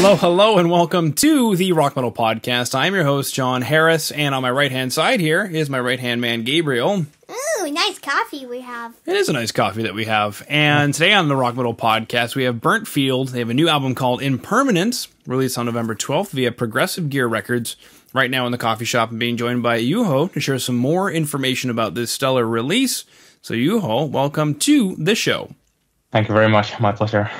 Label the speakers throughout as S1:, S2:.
S1: Hello, hello, and welcome to the Rock Metal Podcast. I'm your host, John Harris, and on my right-hand side here is my right-hand man, Gabriel.
S2: Ooh, nice coffee we have.
S1: It is a nice coffee that we have. And today on the Rock Metal Podcast, we have BURNTFIELD. They have a new album called Impermanence, released on November 12th via Progressive Gear Records. Right now in the coffee shop, I'm being joined by Juho to share some more information about this stellar release. So Juho, welcome to the show.
S3: Thank you very much. My pleasure.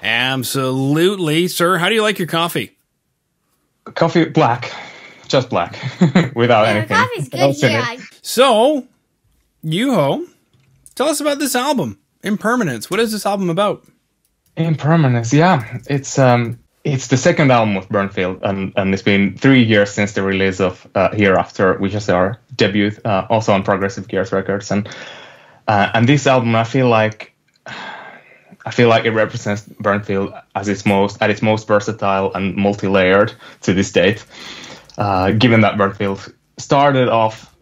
S1: Absolutely. Sir, how do you like your coffee?
S3: Coffee black. Just black. Without anything.
S2: Coffee's good, yeah.
S1: So, Juho, tell us about this album, Impermanence. What is this album about?
S3: Impermanence, yeah. It's the second album of BURNTFIELD, and it's been 3 years since the release of Hereafter, which is our debut, also on Progressive Gears Records. And this album, I feel like it represents BURNTFIELD at its most versatile and multi-layered to this date. Given that BURNTFIELD started off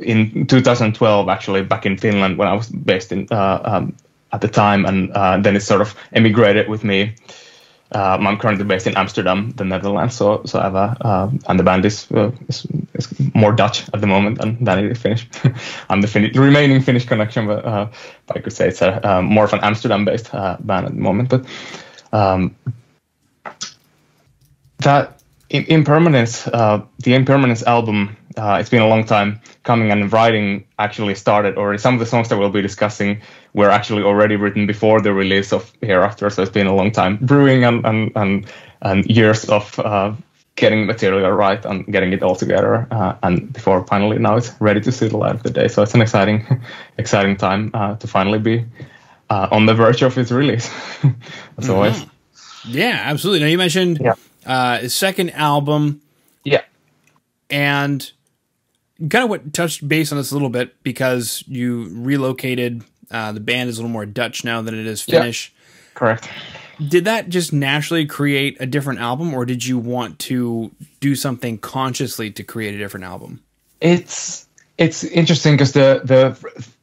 S3: in 2012, actually back in Finland when I was based in at the time, and then it sort of emigrated with me. I'm currently based in Amsterdam, the Netherlands, so I have and the band is more Dutch at the moment than it is Finnish. I'm the remaining Finnish connection, but I could say it's more of an Amsterdam-based band at the moment. But that Impermanence, the Impermanence album, it's been a long time coming, and writing actually started already. Some of the songs that we'll be discussing were actually already written before the release of Hereafter, so it's been a long time brewing and years of getting material right and getting it all together, and before finally now it's ready to see the light of the day. So it's an exciting time to finally be on the verge of its release, as always.
S1: Yeah, absolutely. Now you mentioned his second album.
S3: Yeah.
S1: And kind of what touched base on this a little bit because you relocated. The band is a little more Dutch now than it is Finnish.
S3: Yeah, correct.
S1: Did that just naturally create a different album, or did you want to do something consciously to create a different album?
S3: It's interesting because the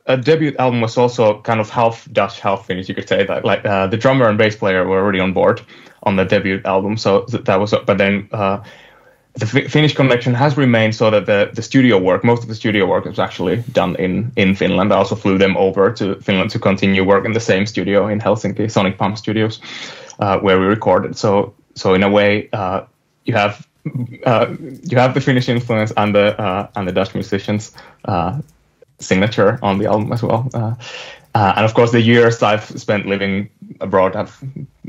S3: debut album was also kind of half Dutch, half Finnish. You could say that. Like the drummer and bass player were already on board on the debut album, so that was. But then the Finnish connection has remained, so that the studio work, most of the studio work, was actually done in Finland. I also flew them over to Finland to continue work in the same studio in Helsinki, Sonic Pump Studios, where we recorded. So in a way, you have the Finnish influence and the Dutch musicians' signature on the album as well. And of course, the years I've spent living abroad have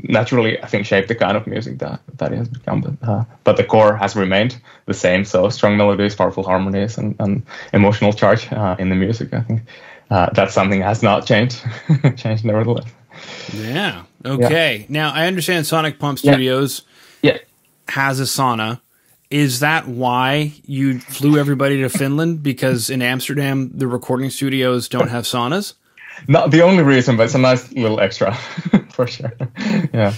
S3: naturally, I think, shaped the kind of music that it has become. But the core has remained the same. So strong melodies, powerful harmonies, and emotional charge in the music. I think that's something that has not changed. Changed nevertheless.
S1: Yeah. Okay. Yeah. Now I understand Sonic Pump Studios has a sauna. Is that why you flew everybody to Finland? Because in Amsterdam, the recording studios don't have saunas?
S3: Not the only reason, but it's a nice little extra, for sure. Yeah.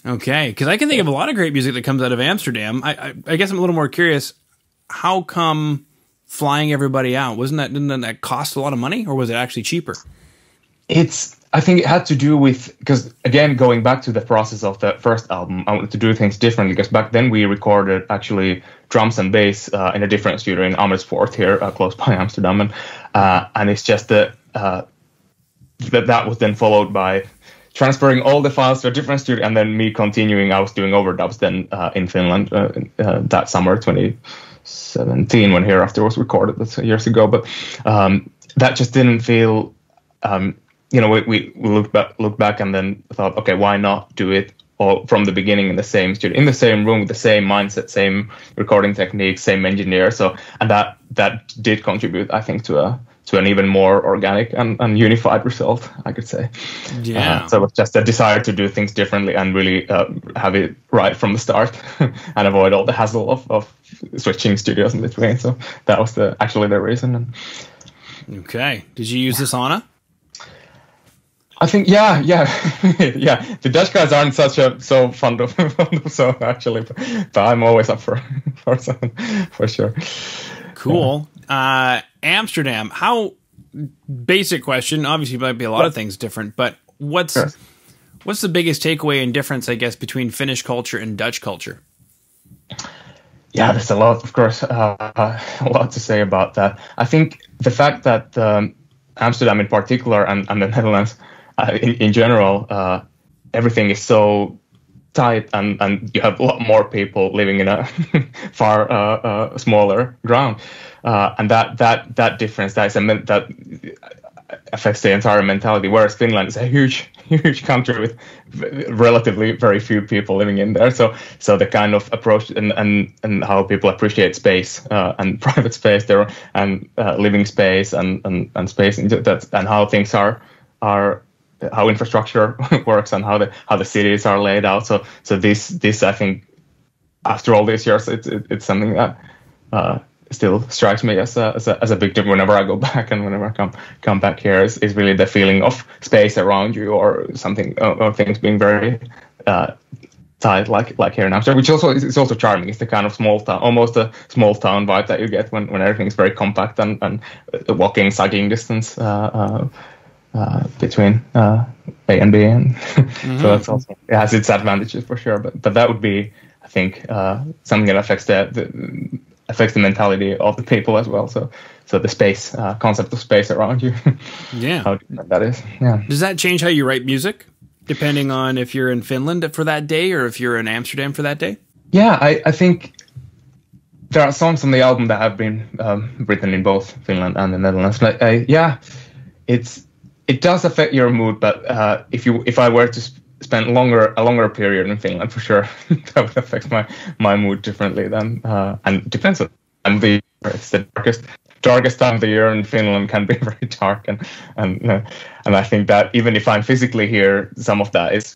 S1: Okay, because I can think of a lot of great music that comes out of Amsterdam. I guess I'm a little more curious. How come flying everybody out? Didn't that cost a lot of money, or was it actually cheaper?
S3: I think it had to do with, because again, going back to the process of the first album, I wanted to do things differently, because back then we recorded actually drums and bass in a different studio in Amersfoort here, close by Amsterdam, and it's just that was then followed by transferring all the files to a different studio, and then me continuing. I was doing overdubs then in Finland that summer 2017 when Hereafter was recorded. That's years ago, but that just didn't feel. We looked back and then thought, okay, why not do it all from the beginning in the same studio, in the same room, with the same mindset, same recording technique, same engineer. So, and that did contribute, I think, to an even more organic and unified result, I could say.
S1: Yeah.
S3: So it was just a desire to do things differently and really have it right from the start and avoid all the hassle of switching studios in between. So that was actually the reason.
S1: Okay. Did you use the sauna?
S3: I think, yeah. The Dutch guys aren't so fond of so actually, but I'm always up for something, for sure.
S1: Cool. Amsterdam. How? Basic question. Obviously, might be a lot of things different, but what's What's the biggest takeaway and difference, I guess, between Finnish culture and Dutch culture?
S3: Yeah, there's a lot, of course, a lot to say about that. I think the fact that Amsterdam in particular and the Netherlands in general, everything is so tight, and you have a lot more people living in a far smaller ground, and that difference that affects the entire mentality. Whereas Finland is a huge country with relatively very few people living in there, so the kind of approach and how people appreciate space and private space there, and living space and space that, and how things are how infrastructure works and how the cities are laid out. So this I think, after all these years, it's something that still strikes me as a big difference whenever I go back, and whenever I come back here, is really the feeling of space around you, or something, or things being very tight, like here in Amsterdam, which also is also charming. It's the kind of small town, almost a small town vibe that you get when everything's very compact and walking, cycling distance between A and B, and so that's also, it has its advantages for sure. But that would be, I think, something that affects the mentality of the people as well. So the space concept of space around you.
S1: Yeah,
S3: how different that is. Yeah.
S1: Does that change how you write music, depending on if you're in Finland for that day or if you're in Amsterdam for that day?
S3: Yeah, I think there are songs on the album that have been written in both Finland and the Netherlands. It does affect your mood, but if I were to spend a longer period in Finland, for sure, that would affect my mood differently than, and it depends on the year. It's the darkest time of the year in Finland, can be very dark, and I think that even if I'm physically here, some of that is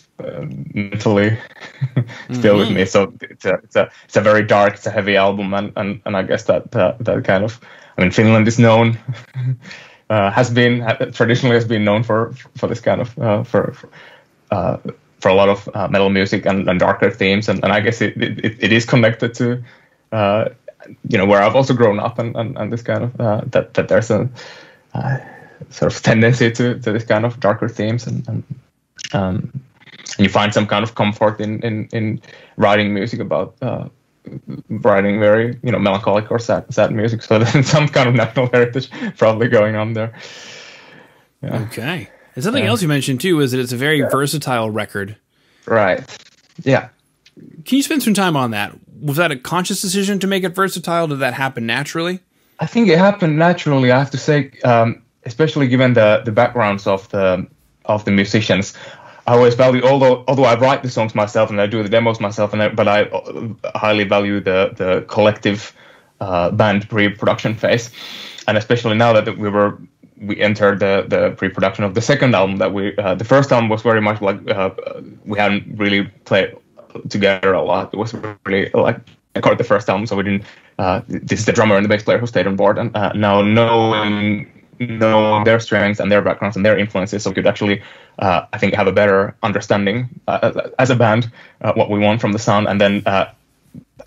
S3: mentally still with me. So it's a very dark, it's a heavy album, and I guess that kind of, I mean, Finland is known. Traditionally has been known for this kind of for a lot of metal music and darker themes, and I guess it is connected to where I've also grown up, and this kind of that there's a sort of tendency to this kind of darker themes, and you find some kind of comfort in writing music about writing very melancholic or sad music. So there's some kind of national heritage probably going on there. Yeah.
S1: Okay. And something else you mentioned too is that it's a very versatile record.
S3: Right. Yeah.
S1: Can you spend some time on that? Was that a conscious decision to make it versatile? Did that happen naturally?
S3: I think it happened naturally. I have to say, especially given the backgrounds of the musicians. I always value, although I write the songs myself and I do the demos myself, but I highly value the collective band pre-production phase, and especially now that we entered the pre-production of the second album. The first album was very much like we hadn't really played together a lot. It was really like I called the first album, so we didn't. This is the drummer and the bass player who stayed on board, and now knowing their strengths and their backgrounds and their influences, so we could actually, I think, have a better understanding as a band what we want from the sound, and then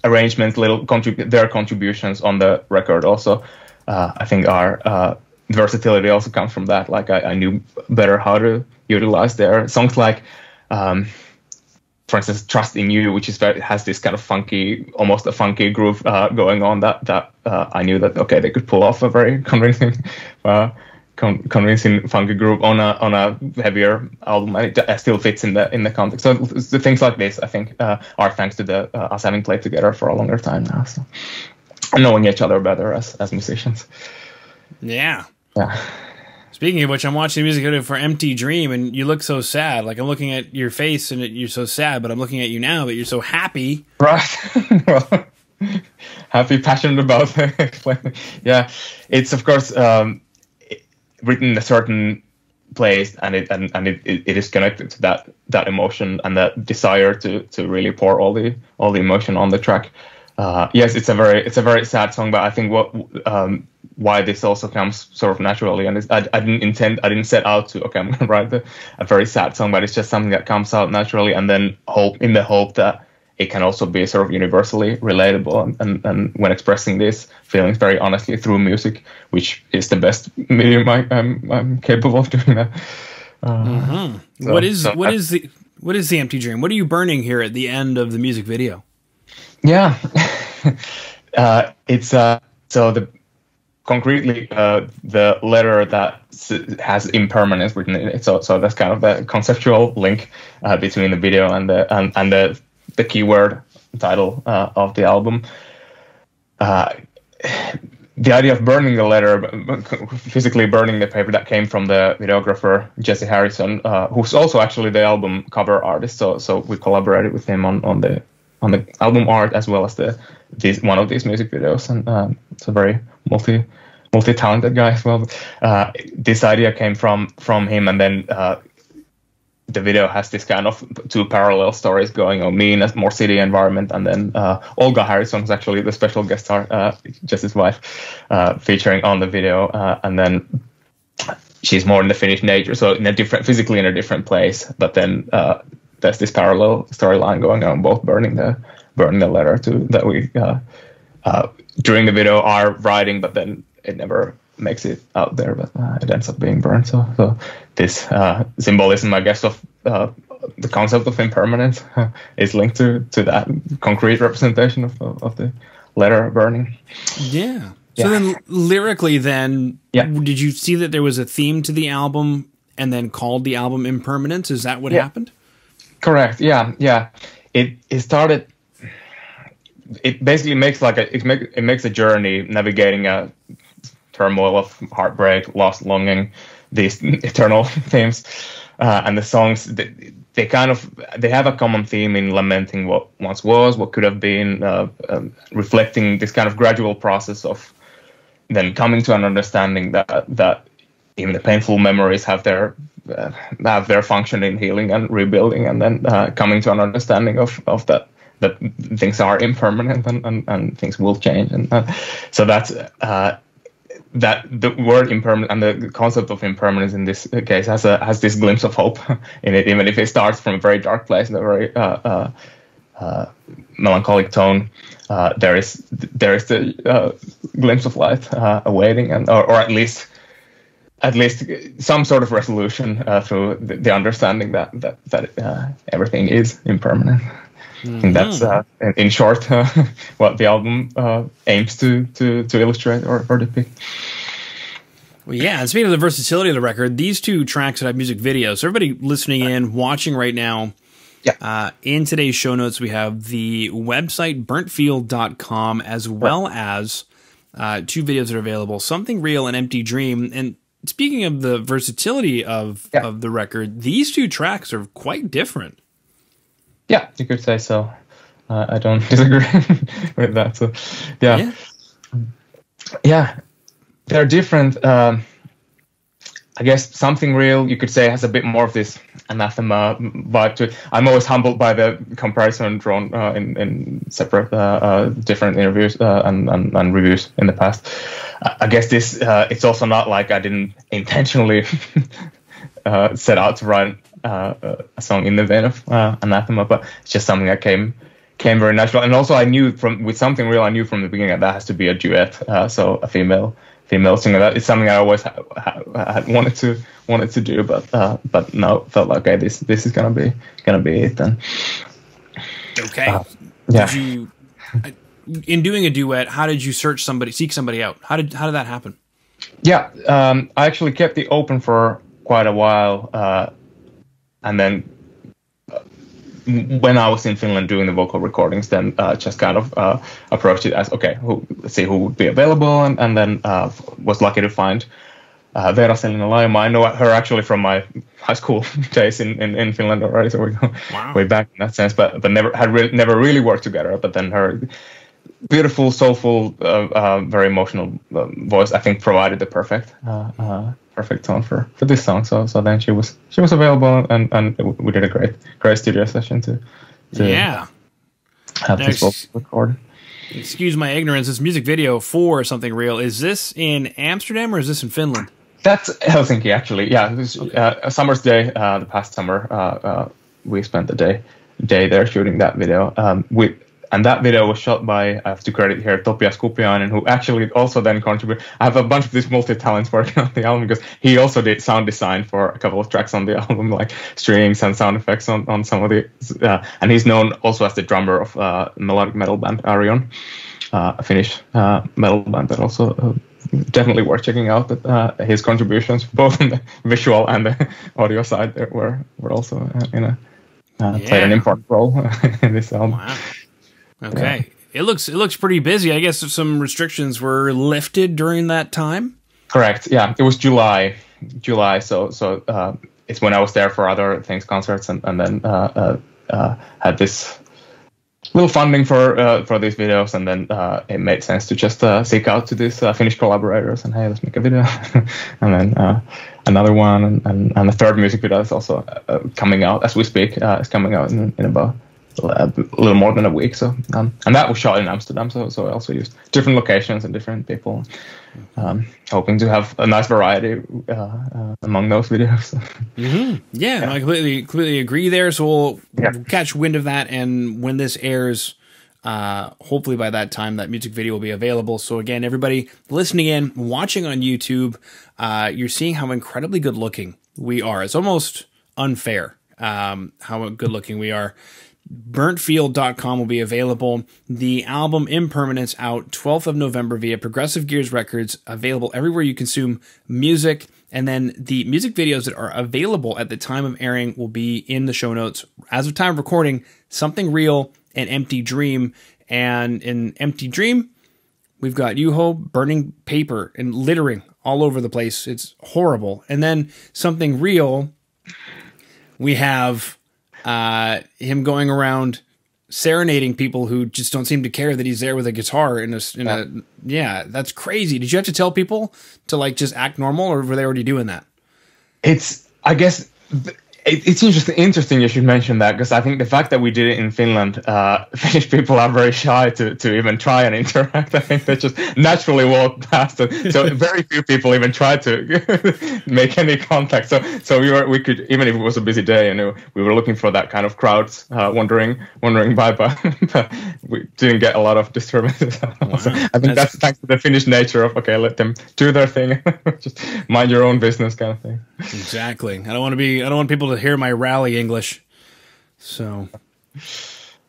S3: arrangements, their contributions on the record also, I think our versatility also comes from that. Like I knew better how to utilize their songs, like for instance, "Trust in You," which has this kind of funky, almost a funky groove going on that I knew that they could pull off a very convincing funky groove on a heavier album, and it still fits in the context. So the things like this, I think, are thanks to us having played together for a longer time now, so, and knowing each other better as musicians.
S1: Yeah.
S3: Yeah.
S1: Speaking of which, I'm watching the music video for "Empty Dream," and you look so sad. Like, I'm looking at your face, and you're so sad, but I'm looking at you now, but you're so happy.
S3: Right. Well, happy, passionate about it. Yeah. It's, of course, written in a certain place, and it is connected to that emotion and that desire to really pour all the emotion on the track. Yes, it's a very sad song, but I think why this also comes sort of naturally, and I didn't set out to I'm going to write a very sad song, but it's just something that comes out naturally, and then hope that it can also be sort of universally relatable, and when expressing these feelings very honestly through music, which is the best medium I'm capable of doing that.
S1: So, what is What is the empty dream? What are you burning here at the end of the music video?
S3: Yeah, it's so concretely the letter that has impermanence written in it. So that's kind of the conceptual link between the video and the keyword title of the album. The idea of burning the letter, physically burning the paper, that came from the videographer Jesse Harrison, who's also actually the album cover artist. So we collaborated with him on the album art as well as one of these music videos, and it's a very multi-talented guy as well. This idea came from him, and then the video has this kind of two parallel stories going on. Me in a more city environment, and then Olga Harrison is actually the special guest star, just his wife, featuring on the video, and then she's more in the Finnish nature, so physically in a different place. But then there's this parallel storyline going on, both burning the letter that we during the video are writing, but then it never makes it out there, but it ends up being burned. So this symbolism, I guess, of the concept of impermanence is linked to that concrete representation of the letter burning.
S1: Yeah. So then lyrically then, did you see that there was a theme to the album and then called the album Impermanence? Is that what happened?
S3: Correct. Yeah. It started. It basically makes it makes a journey navigating a turmoil of heartbreak, lost longing, these eternal themes, and the songs they have a common theme in lamenting what once was, what could have been, reflecting this kind of gradual process of then coming to an understanding that even the painful memories have their function in healing and rebuilding, and then coming to an understanding of that things are impermanent and things will change, and so that's that the word impermanent and the concept of impermanence in this case has this glimpse of hope in it, even if it starts from a very dark place and a very melancholic tone. There is the glimpse of light awaiting, or at least some sort of resolution through the understanding that everything is impermanent. Mm-hmm. And that's, in short, what the album aims to illustrate or depict.
S1: Well, yeah, and speaking of the versatility of the record, these two tracks that have music videos. So everybody listening in, watching right now, in today's show notes, we have the website burntfield.com, as well as two videos that are available, Something Real and Empty Dream. And speaking of the versatility of the record, these two tracks are quite different.
S3: Yeah, you could say so. I don't disagree with that. So, yeah, they're different. I guess Something Real, you could say, has a bit more of this anathema vibe to it. I'm always humbled by the comparison drawn in separate different interviews and reviews in the past. I guess this it's also not like I didn't intentionally set out to write a song in the vein of anathema, but it's just something that came very natural. And also I knew with Something Real, I knew from the beginning that has to be a duet, so a female singer. That it's something I always had wanted to do, but no, felt like, okay, this is gonna be it then.
S1: Okay. Did you, in doing a duet, how did you seek somebody out? How did that happen?
S3: Yeah, I actually kept it open for quite a while, and then when I was in Finland doing the vocal recordings, then just kind of approached it as, okay, let's see who would be available, and then was lucky to find Veera Selina Laima. I know her actually from my high school days in Finland already, so we go way back in that sense, but never really worked together. But then her beautiful, soulful, very emotional voice, I think, provided the perfect tone for this song. So then she was available, and we did a great studio session to have this vocal recorded.
S1: Excuse my ignorance. This music video for Something Real, is this in Amsterdam or is this in Finland?
S3: That's Helsinki, actually. Yeah, it was a summer's day. The past summer, we spent the day there shooting that video. and that video was shot by, I have to credit here, Topias Kupiainen, who actually also then contributed. I have a bunch of these multi-talents working on the album because he also did sound design for a couple of tracks on the album, like strings and sound effects on some of the, and he's known also as the drummer of melodic metal band Arion, a Finnish metal band that also definitely worth checking out. That his contributions, both on the visual and the audio side, were also played an important role in this album. Wow.
S1: Okay, yeah. It looks pretty busy. I guess some restrictions were lifted during that time.
S3: Correct. Yeah, it was July. So it's when I was there for other things, concerts, and then had this little funding for these videos, and then it made sense to just seek out to these Finnish collaborators and hey, let's make a video, and then another one, and the third music video is also coming out as we speak. It's coming out in about a little more than a week. So and that was shot in Amsterdam. So I also used different locations and different people, hoping to have a nice variety among those videos.
S1: Mm-hmm. Yeah, no, I completely agree there. So we'll catch wind of that, and when this airs, hopefully by that time that music video will be available. So again, everybody listening in, watching on YouTube, you're seeing how incredibly good looking we are. It's almost unfair how good looking we are. BURNTFIELD.com will be available. The album Impermanence out 12th of November via Progressive Gears Records, available everywhere you consume music. And then the music videos that are available at the time of airing will be in the show notes. As of time of recording, Something Real and Empty Dream. And in Empty Dream, we've got Juho burning paper and littering all over the place. It's horrible. And then Something Real, we have him going around serenading people who just don't seem to care that he's there with a guitar yeah, that's crazy. Did you have to tell people to like just act normal, or were they already doing that?
S3: I guess it's interesting you should mention that, because I think the fact that we did it in Finland, Finnish people are very shy to even try and interact. I think they just naturally walk past it. So very few people even tried to make any contact. So we could, even if it was a busy day, we were looking for that kind of crowds wandering by, but we didn't get a lot of disturbances. Wow. So I think that's thanks to the Finnish nature of, okay, let them do their thing, just mind your own business kind of thing.
S1: Exactly. I don't want people to hear my rally English. So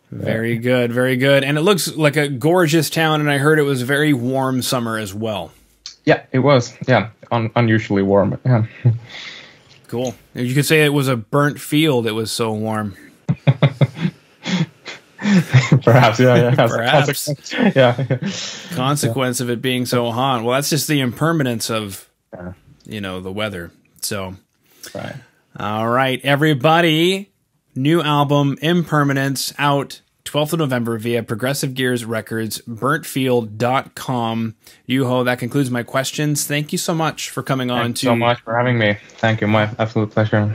S1: very good, very good. And it looks like a gorgeous town, and I heard it was a very warm summer as well. Yeah,
S3: it was. Yeah, unusually warm. Yeah.
S1: Cool. You could say it was a burnt field. It was so warm.
S3: Perhaps, yeah.
S1: Perhaps. Consequence of it being so hot. Well, that's just the impermanence of, the weather. So,
S3: right.
S1: All right, everybody. New album, Impermanence, out 12th of November via Progressive Gears Records, BURNTFIELD.com. Juho, that concludes my questions. Thank you so much for coming on.
S3: Thanks so much for having me. Thank you. My absolute pleasure.